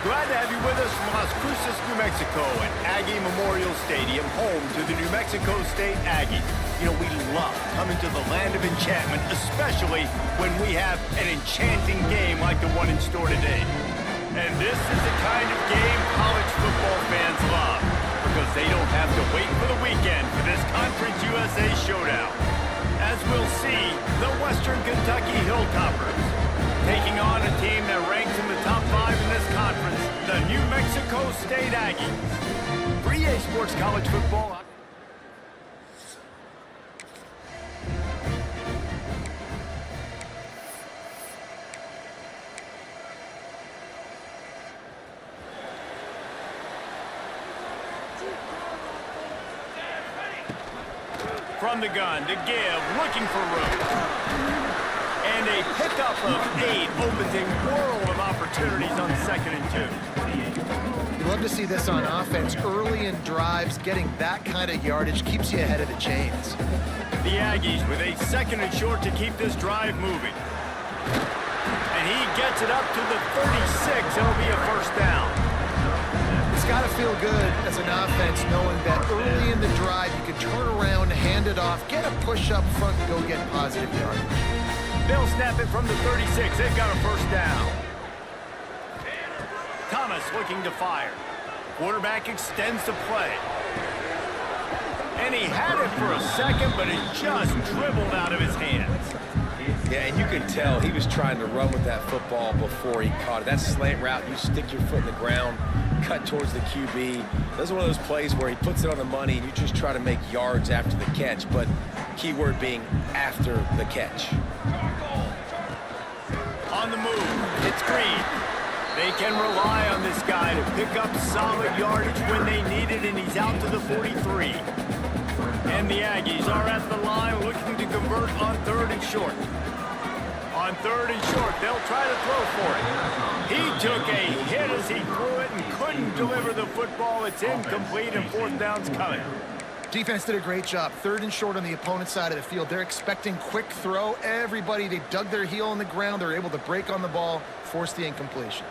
Glad to have you with us from Las Cruces, New Mexico at Aggie Memorial Stadium, home to the New Mexico State Aggies. You know, we love coming to the land of enchantment, especially when we have an enchanting game like the one in store today. And this is the kind of game college football fans love, because they don't have to wait for the weekend for this Conference USA showdown. As we'll see, the Western Kentucky Hilltoppers taking on a team that ranks in the top 5 in this conference, the New Mexico State Aggies. For EA Sports College Football. From the gun to give, looking for room. And a pickup of 8 opens a world of opportunities on 2nd and 2. You love to see this on offense. Early in drives, getting that kind of yardage keeps you ahead of the chains. The Aggies with a 2nd and short to keep this drive moving. And he gets it up to the 36. It'll be a first down. It's got to feel good as an offense knowing that early in the drive you can turn around, hand it off, get a push up front, and go get positive yardage. They'll snap it from the 36. They've got a first down. Thomas looking to fire. Quarterback extends the play. And he had it for a second, but it just dribbled out of his hands. Yeah, and you can tell he was trying to run with that football before he caught it. That slant route, you stick your foot in the ground, cut towards the QB. This is one of those plays where he puts it on the money and you just try to make yards after the catch, but key word being after the catch. On the move, it's Green. They can rely on this guy to pick up solid yardage when they need it, and he's out to the 43. And the Aggies are at the line looking to convert on 3rd and short. On 3rd and short, they'll try to throw for it. He took a hit as he threw it and couldn't deliver the football. It's incomplete, and 4th down's coming. Defense did a great job. 3rd and short on the opponent's side of the field. They're expecting quick throw. Everybody, they dug their heel in the ground. They're able to break on the ball, force the incompletion.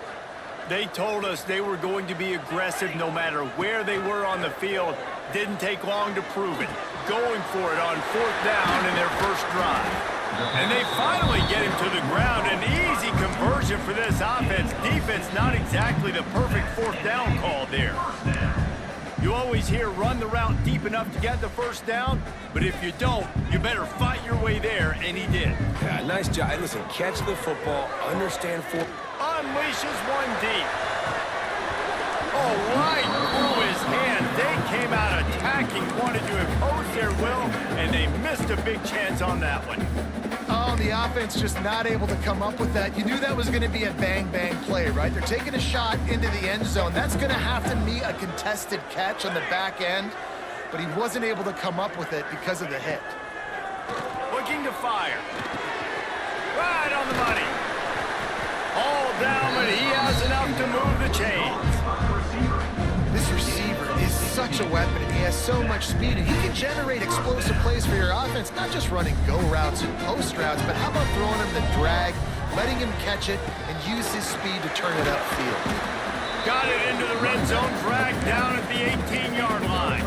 They told us they were going to be aggressive no matter where they were on the field. Didn't take long to prove it. Going for it on 4th down in their first drive. And they finally get him to the ground. An easy conversion for this offense. Defense not exactly the perfect 4th down call there. You always hear run the route deep enough to get the first down, but if you don't, you better fight your way there, and he did. Yeah, nice job. Hey, listen, catch the football, understand unleashes one deep. Oh, right through his hand. They came out attacking, wanted to impose their will, and they missed a big chance on that one. Oh, the offense just not able to come up with that. You knew that was going to be a bang-bang play, right? They're taking a shot into the end zone. That's going to have to meet a contested catch on the back end, but he wasn't able to come up with it because of the hit. Looking to fire. Right on the money. All down, but he has enough to move the chains. This receiver is such a weapon, and he has so much speed, and he can generate explosive plays for your offense, not just running go routes and post routes, but how about throwing him the drag, letting him catch it, and use his speed to turn it upfield. Got it into the red zone, dragged down at the 18-yard line.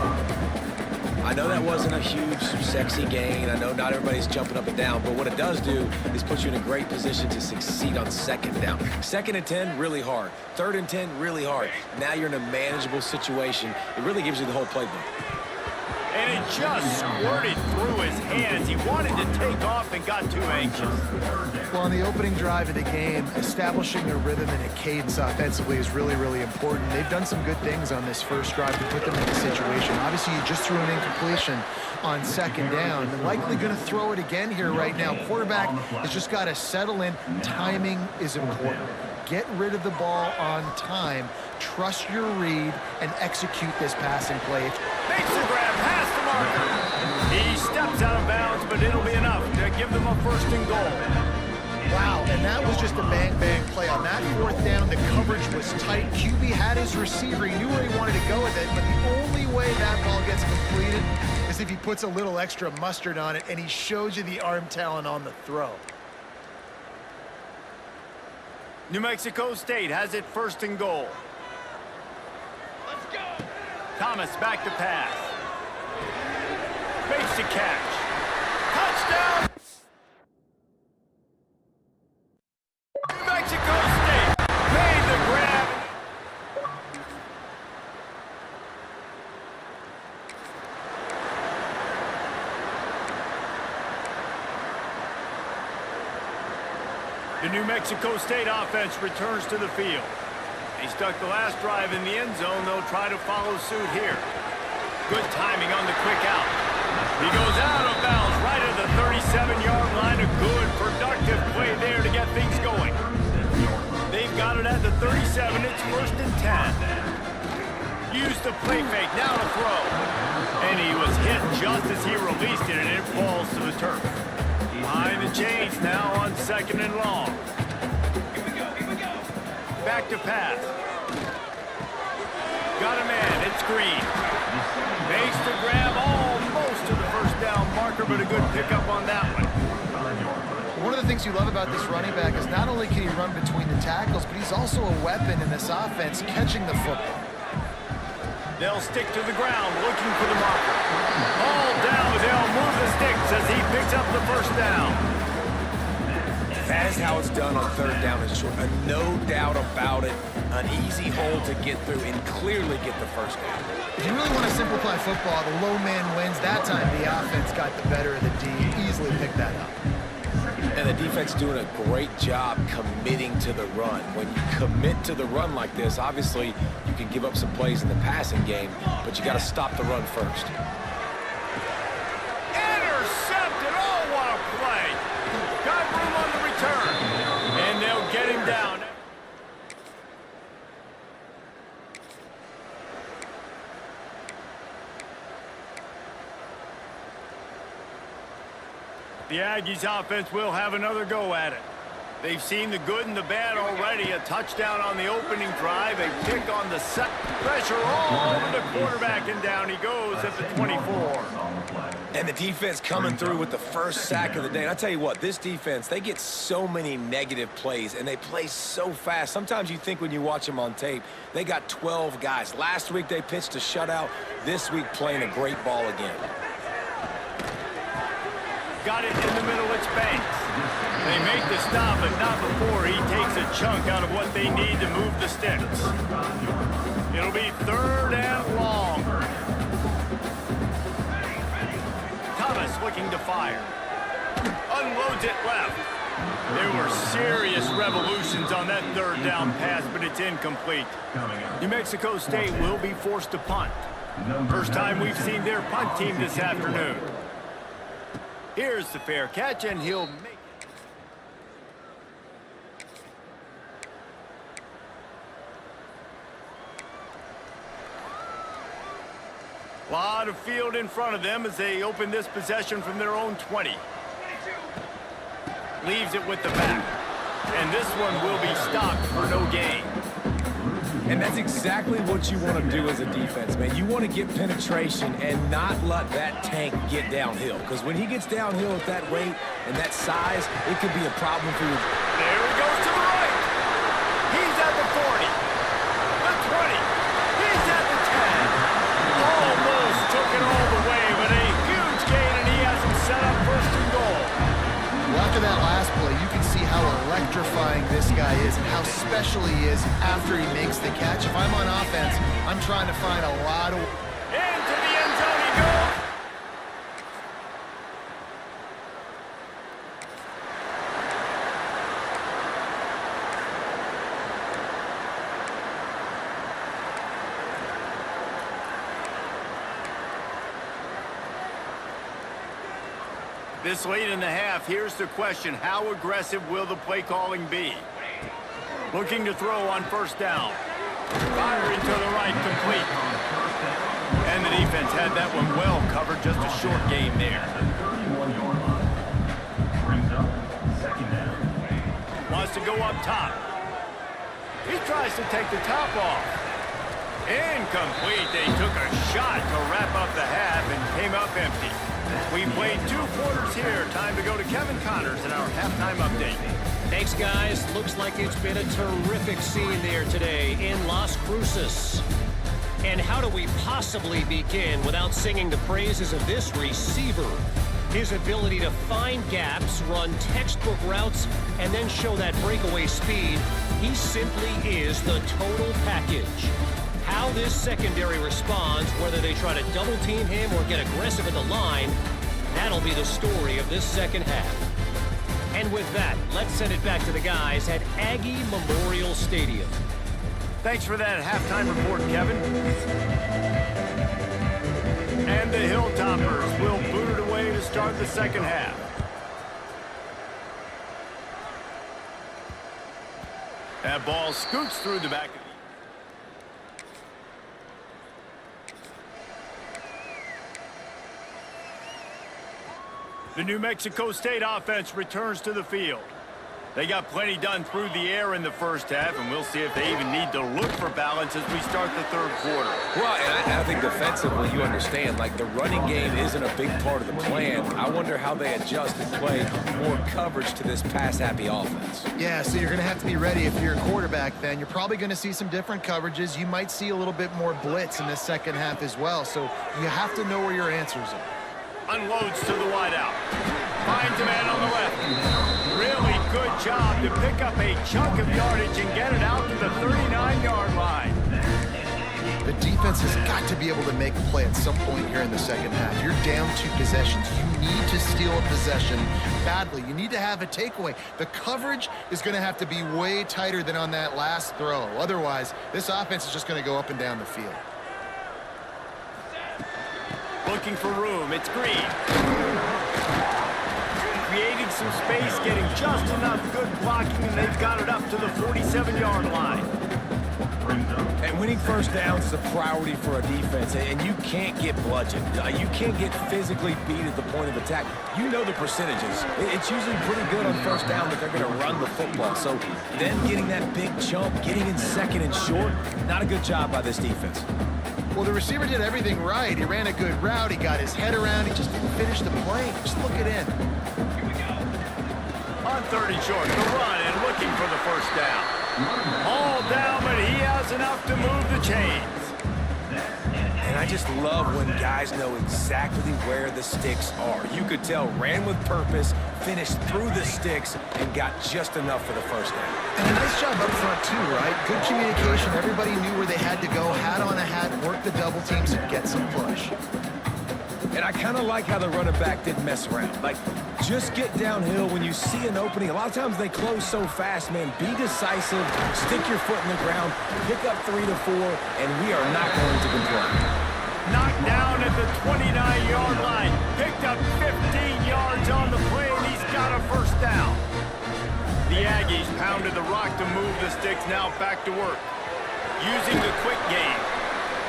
I know that wasn't a huge, sexy gain. I know not everybody's jumping up and down, but what it does do is put you in a great position to succeed on 2nd down. 2nd and 10, really hard. 3rd and 10, really hard. Now you're in a manageable situation. It really gives you the whole playbook. And it just squirted through his hands. He wanted to take off and got too anxious. Well, on the opening drive of the game, establishing a rhythm and a cadence offensively is really, really important. They've done some good things on this first drive to put them in the situation. Obviously, you just threw an incompletion on 2nd down. They're likely going to throw it again here right now. Quarterback has just got to settle in. Timing is important. Get rid of the ball on time. Trust your read and execute this passing play. Makes the grab past the marker. He steps out of bounds, but it'll be enough to give them a 1st and goal. Wow, and that was just a bang-bang play. On that 4th down, the coverage was tight. QB had his receiver. He knew where he wanted to go with it, but the only way that ball gets completed is if he puts a little extra mustard on it, and he showed you the arm talent on the throw. New Mexico State has it first and goal. Let's go. Thomas back to pass. Makes the catch. Touchdown! New Mexico State made the grab. The New Mexico State offense returns to the field. They stuck the last drive in the end zone. They'll try to follow suit here. Good timing on the quick out. He goes out of bounds right at the 37-yard line. A good, productive play there to get things going. They've got it at the 37. It's first and 10. Use the play fake. Now to throw. And he was hit just as he released it, and it falls to the turf. Behind the chains now on second and long. Here we go. Back to pass. Got a man. It's Green. Makes the grab almost to the first down marker, but a good pickup on that one. One of the things you love about this running back is not only can he run between the tackles, but he's also a weapon in this offense catching the football. They'll stick to the ground looking for the marker. Ball down, but they'll move the sticks as he picks up the first down. That is how it's done on third down and short. No doubt about it. An easy hole to get through and clearly get the first down. If you really want to simplify football, the low man wins. That time the offense got the better of the D. Easily picked that up. And the defense doing a great job committing to the run. When you commit to the run like this, obviously you can give up some plays in the passing game, but you got to stop the run first. Intercepted! Oh, what a play! Got room on the return. And they'll get him down. The Aggies offense will have another go at it. They've seen the good and the bad already. A touchdown on the opening drive, a pick on the second. Pressure all over the quarterback, and down he goes at the 24. And the defense coming through with the first sack of the day. And I tell you what, this defense, they get so many negative plays, and they play so fast. Sometimes you think when you watch them on tape, they got 12 guys. Last week they pitched a shutout. This week playing a great ball again. Got it in the middle, it's Banks. They make the stop, but not before he takes a chunk out of what they need to move the sticks. It'll be third and long. Thomas looking to fire. Unloads it left. There were serious revolutions on that third down pass, but it's incomplete. New Mexico State will be forced to punt. First time we've seen their punt team this afternoon. Here's the fair catch, and he'll make it. A lot of field in front of them as they open this possession from their own 20. Leaves it with the back. And this one will be stopped for no gain. And that's exactly what you want to do as a defense, man. You want to get penetration and not let that tank get downhill. Because when he gets downhill at that rate and that size, it could be a problem for you. There he goes to the right. He's at the 40. The 20. He's at the 10. Almost took it all the way, but a huge gain, and he has him set up first and goal. Well, after that last play, you can see how electrifying this guy is and how special he is after he makes the catch. If I'm on offense, I'm trying to find a lot of... Into the end zone he goes. This late in the half, here's the question. How aggressive will the play calling be? Looking to throw on first down. Firing to the right, complete. And the defense had that one well covered, just a short game there. Wants to go up top. He tries to take the top off. Incomplete. They took a shot to wrap up the half and came up empty. We played 2 quarters here. Time to go to Kevin Connors in our halftime update. Thanks, guys. Looks like it's been a terrific scene there today in Las Cruces. And how do we possibly begin without singing the praises of this receiver? His ability to find gaps, run textbook routes, and then show that breakaway speed. He simply is the total package. How this secondary responds, whether they try to double team him or get aggressive at the line, that'll be the story of this second half. And with that, let's send it back to the guys at Aggie Memorial Stadium. Thanks for that halftime report, Kevin. And the Hilltoppers will boot it away to start the second half. That ball scoots through the back of the New Mexico State offense returns to the field. They got plenty done through the air in the first half, and we'll see if they even need to look for balance as we start the third quarter. Well, and I think defensively, you understand, like the running game isn't a big part of the plan. I wonder how they adjust and play more coverage to this pass-happy offense. Yeah, so you're going to have to be ready if you're a quarterback then. You're probably going to see some different coverages. You might see a little bit more blitz in this second half as well, so you have to know where your answers are. Unloads to the wideout. Finds a man on the left. Really good job to pick up a chunk of yardage and get it out to the 39-yard line. The defense has got to be able to make a play at some point here in the second half. You're down 2 possessions. You need to steal a possession badly. You need to have a takeaway. The coverage is going to have to be way tighter than on that last throw. Otherwise, this offense is just going to go up and down the field. Looking for room. It's Green. Creating some space, getting just enough good blocking, and they've got it up to the 47-yard line. And winning first downs is a priority for a defense, and you can't get bludgeoned. You can't get physically beat at the point of attack. You know the percentages. It's usually pretty good on first down that they're going to run the football. So them getting that big jump, getting in second and short, not a good job by this defense. Well, the receiver did everything right. He ran a good route. He got his head around. He just didn't finish the play. Just look it in. On 30 short, the run and looking for the first down. All down, but he has enough to move the chains. And I just love when guys know exactly where the sticks are. You could tell ran with purpose, finished through the sticks, and got just enough for the first down. And a nice job up front, too, right? Good communication. Everybody knew where they had to go, hat on a hat, work the double teams, and get some push. And I kind of like how the running back didn't mess around. Like, just get downhill when you see an opening. A lot of times they close so fast, man. Be decisive, stick your foot in the ground, pick up 3 to 4, and we are not going to complain. Knocked down at the 29-yard line. Picked up 15 yards on the play, and he's got a first down. The Aggies pounded the rock to move the sticks, now back to work. Using the quick game.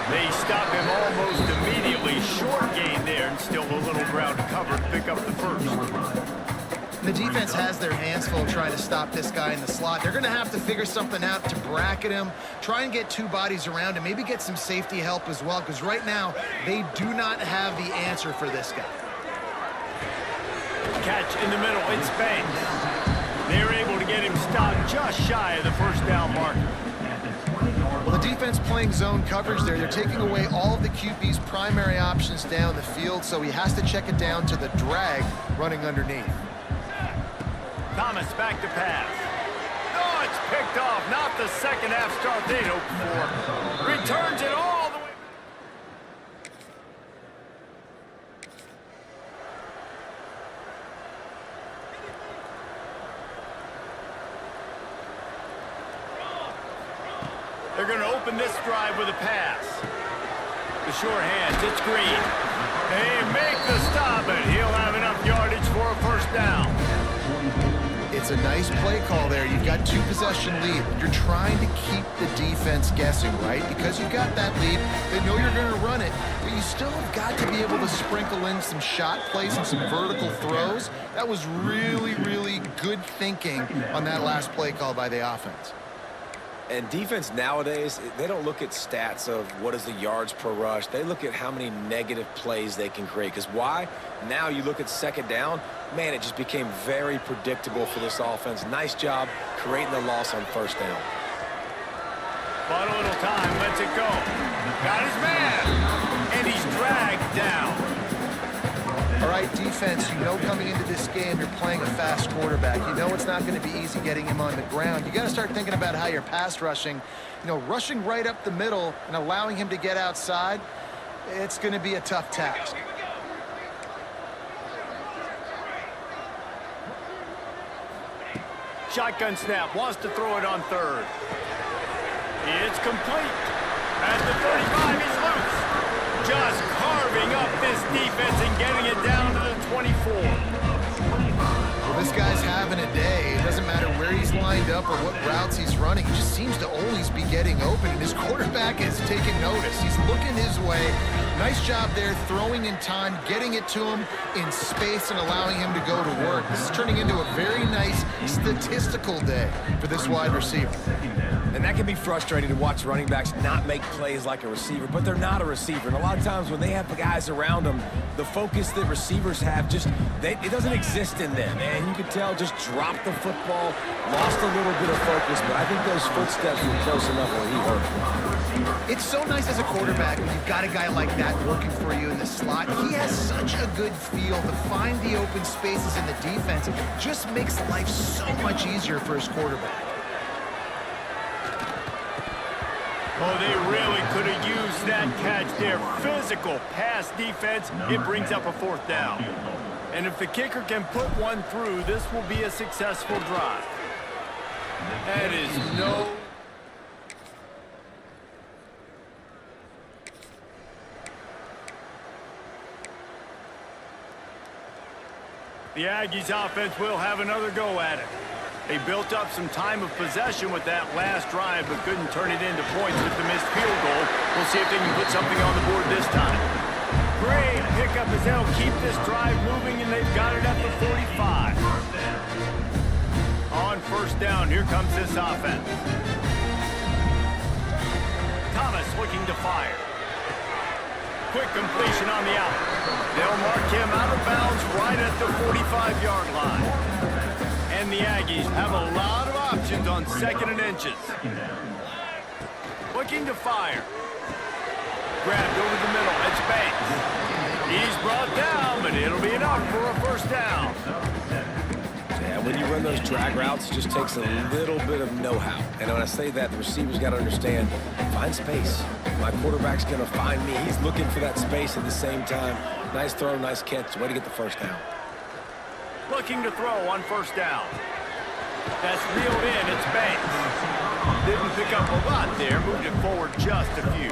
They stop him almost immediately. Short gain there, and still a little ground to cover to pick up the first. The defense has their hands full trying to stop this guy in the slot. They're going to have to figure something out to bracket him, try and get 2 bodies around him, maybe get some safety help as well, because right now they do not have the answer for this guy. Catch in the middle. It's Banks. They're able to get him stopped just shy of the first down marker. Well, the defense playing zone coverage there. They're taking away all of the QB's primary options down the field, so he has to check it down to the drag running underneath. Thomas back to pass. Oh, it's picked off. Not the second half start they'd hoped for. Returns it all the way. They're going to open this drive with a pass. The short hands, it's Green. They make the stop, and he'll have enough yardage for a first down. It's a nice play call there. You've got 2 possession lead. You're trying to keep the defense guessing, right? Because you've got that lead, they know you're going to run it, but you still have got to be able to sprinkle in some shot plays and some vertical throws. That was really, really good thinking on that last play call by the offense. And defense nowadays, they don't look at stats of what is the yards per rush. They look at how many negative plays they can create. Because why? Now you look at second down, man, it just became very predictable for this offense. Nice job creating the loss on first down. But a little time, lets it go. Got his man, and he's dragged down. All right, defense, you know coming into this game you're playing a fast quarterback. You know it's not going to be easy getting him on the ground. You got to start thinking about how you're pass rushing. You know, rushing right up the middle and allowing him to get outside, it's going to be a tough task. Shotgun snap, wants to throw it on third. It's complete. At the 35, he's loose. Just carving up this defense and getting it down to the 24. Well, this guy's having a day. It doesn't matter where he's lined up or what routes he's running. He just seems to always be getting open, and his quarterback is taking notice. He's looking his way. Nice job there, throwing in time, getting it to him in space and allowing him to go to work. This is turning into a very nice statistical day for this wide receiver. And that can be frustrating to watch running backs not make plays like a receiver, but they're not a receiver. And a lot of times when they have the guys around them, the focus that receivers have it doesn't exist in them. And you can tell just dropped the football, lost a little bit of focus, but I think those footsteps were close enough where he hurt. It's so nice as a quarterback when you've got a guy like that working for you in the slot. He has such a good feel to find the open spaces in the defense. It just makes life so much easier for his quarterback. Oh, they really could have used that catch there. Physical pass defense. It brings up a fourth down. And if the kicker can put one through, this will be a successful drive. That is no... The Aggies offense will have another go at it. They built up some time of possession with that last drive, but couldn't turn it into points with the missed field goal. We'll see if they can put something on the board this time. Great pickup as they'll keep this drive moving, and they've got it at the 45. On first down, here comes this offense. Thomas looking to fire. Quick completion on the out. They'll mark him out of bounds right at the 45-yard line. And the Aggies have a lot of options on second and inches. Looking to fire. Grabbed over the middle. It's Banks. He's brought down, but it'll be enough for a first down. Yeah, when you run those drag routes, it just takes a little bit of know-how. And when I say that, the receiver's got to understand, find space. My quarterback's going to find me. He's looking for that space at the same time. Nice throw, nice catch. Way to get the first down. Looking to throw on first down. That's reeled in. It's Banks. Didn't pick up a lot there. Moved it forward just a few.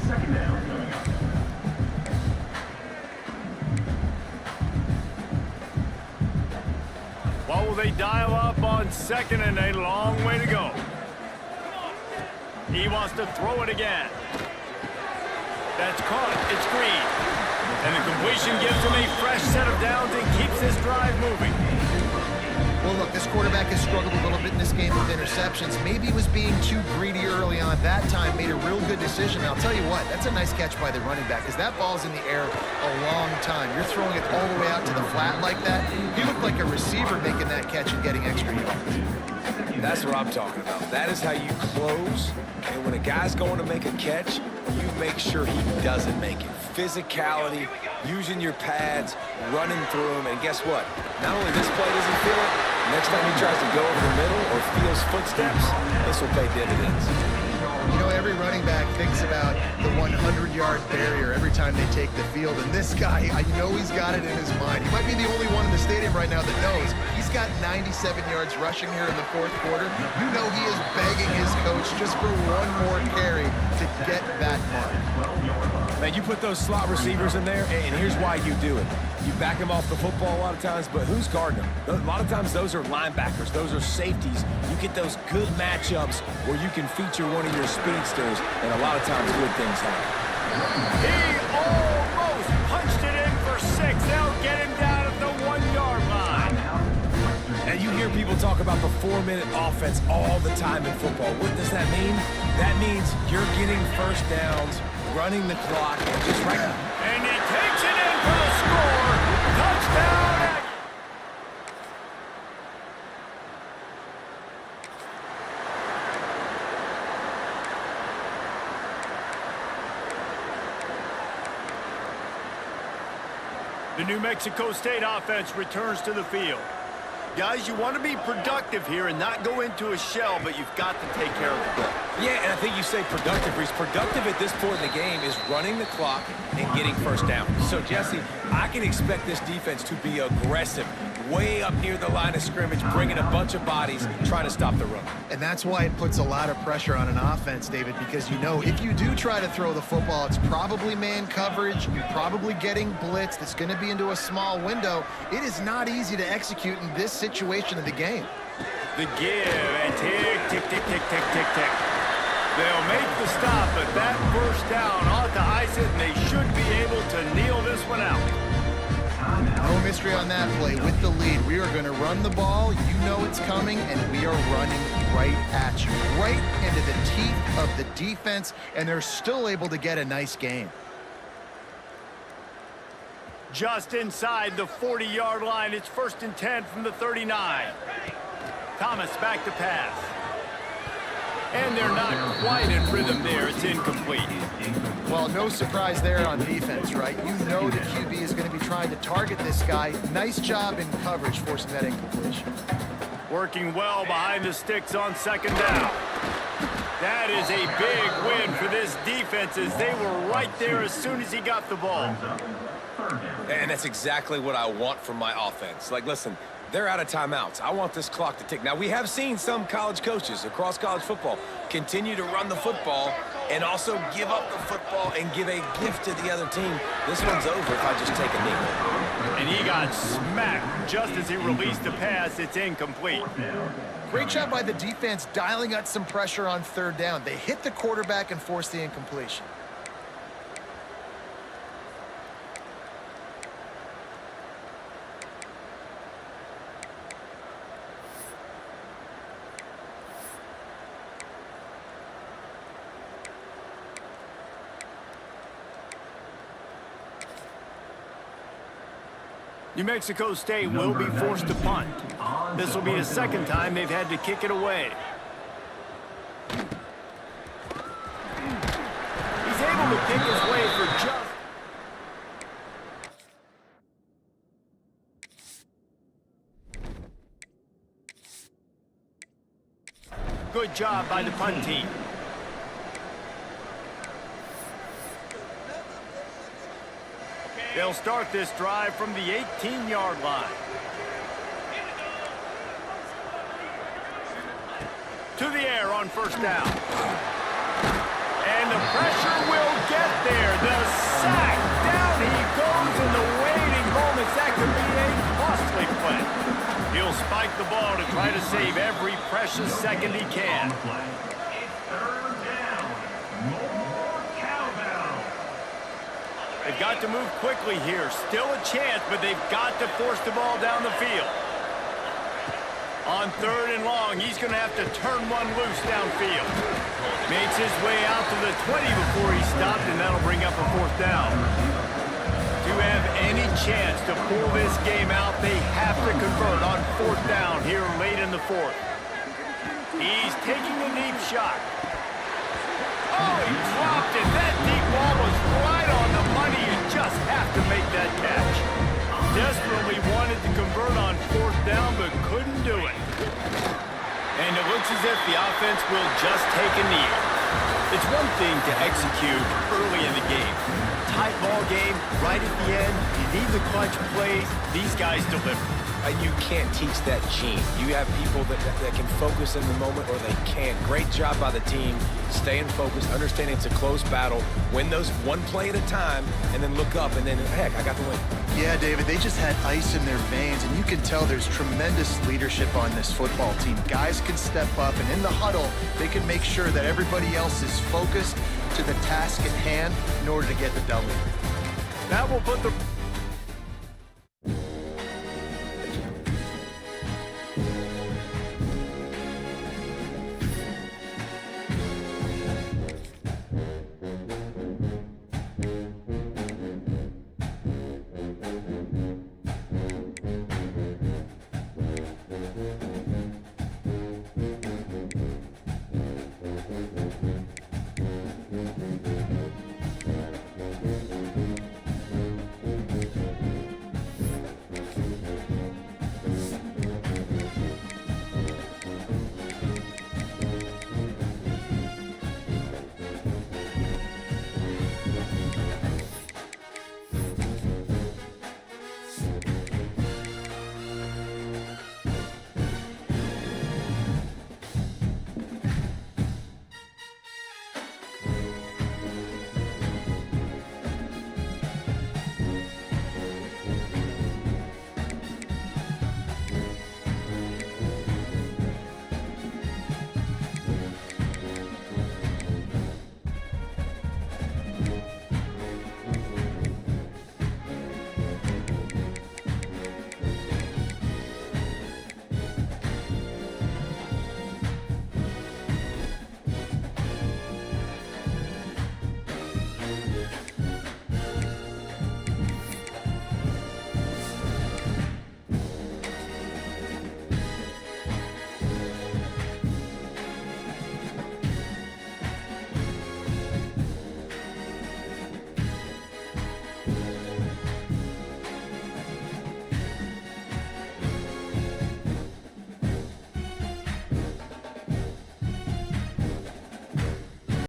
Second down. What will they dial up on second and a long way to go? He wants to throw it again. That's caught. It's Green. And the completion gives him a fresh set of downs and keeps this drive moving. Well, look, this quarterback has struggled a little bit in this game with interceptions. Maybe he was being too greedy early on. That time made a real good decision. And I'll tell you what, that's a nice catch by the running back because that ball's in the air a long time. You're throwing it all the way out to the flat like that. He looked like a receiver making that catch and getting extra yards. That's what I'm talking about. That is how you close. And when a guy's going to make a catch, you make sure he doesn't make it. Physicality, using your pads, running through them. And guess what? Not only this play doesn't feel it, next time he tries to go over the middle or feels footsteps, this will pay dividends. You know, every running back thinks about the 100-yard barrier every time they take the field. And this guy, I know he's got it in his mind. He might be the only one in the stadium right now that knows he's got 97 yards rushing here in the fourth quarter. You know he is begging his coach just for one more carry to get that mark. Man, you put those slot receivers in there, and here's why you do it. You back them off the football a lot of times, but who's guarding them? A lot of times those are linebackers. Those are safeties. You get those good matchups where you can feature one of your speedsters, and a lot of times good things happen. He almost punched it in for 6. They'll get him down at the 1-yard line. And you hear people People talk about the 4-minute offense all the time in football. What does that mean? That means you're getting first downs, running the clock, and just right now. And he takes it in for the score. Touchdown! The New Mexico State offense returns to the field. Guys, you want to be productive here and not go into a shell, but you've got to take care of the ball. Yeah, and I think you say productive, Reese. Productive at this point in the game is running the clock and getting first down. So, Jesse, I can expect this defense to be aggressive, way up near the line of scrimmage, bringing a bunch of bodies, trying to stop the run. And that's why it puts a lot of pressure on an offense, David, because you know if you do try to throw the football, it's probably man coverage. You're probably getting blitzed. It's going to be into a small window. It is not easy to execute in this situation of the game. The give and tick, tick, tick, tick, tick, tick, tick. They'll make the stop, but that first down ought to ice it, and they should be able to kneel this one out. No mystery on that play. With the lead, we are going to run the ball. You know it's coming, and we are running right at you, right into the teeth of the defense, and they're still able to get a nice gain. Just inside the 40-yard line. It's 1st and 10 from the 39. Thomas back to pass. And they're not quite in rhythm there. It's incomplete. Well, no surprise there on defense, right? You know the QB is going to be trying to target this guy. Nice job in coverage, forcing that incompletion. Working well behind the sticks on 2nd down. That is a big win for this defense as they were right there as soon as he got the ball. And that's exactly what I want from my offense. Like, listen, they're out of timeouts. I want this clock to tick. Now, we have seen some college coaches across college football continue to run the football and also give up the football and give a gift to the other team. This one's over if I just take a knee. And he got smacked just as he released the pass. It's incomplete. Great job by the defense dialing out some pressure on 3rd down. They hit the quarterback and forced the incompletion. New Mexico State will be forced to punt. This will be the 2nd time they've had to kick it away. He's able to pick his way for just... Good job by the punt team. They'll start this drive from the 18-yard line. To the air on 1st down. And the pressure will get there. The sack. Down he goes in the waiting moments. That could be a costly play. He'll spike the ball to try to save every precious second he can. They've got to move quickly here. Still a chance, but they've got to force the ball down the field. On 3rd and long, he's going to have to turn one loose downfield. Makes his way out to the 20 before he stopped, and that'll bring up a 4th down. To have any chance to pull this game out, they have to convert on 4th down here late in the 4th. He's taking a deep shot. Oh, he dropped it. That deep ball was right on the money. You just have to make that catch. Desperately wanted to convert on 4th down, but couldn't do it. And it looks as if the offense will just take a knee. It's one thing to execute early in the game. Tight ball game, right at the end. You need the clutch plays. These guys deliver. You can't teach that gene. You have people that can focus in the moment or they can't. Great job by the team, staying focused, understanding it's a close battle, win those one play at a time, and then look up, and then, heck, I got the win. Yeah, David, they just had ice in their veins, and you can tell there's tremendous leadership on this football team. Guys can step up, and in the huddle, they can make sure that everybody else is focused to the task at hand in order to get the W. That will put the...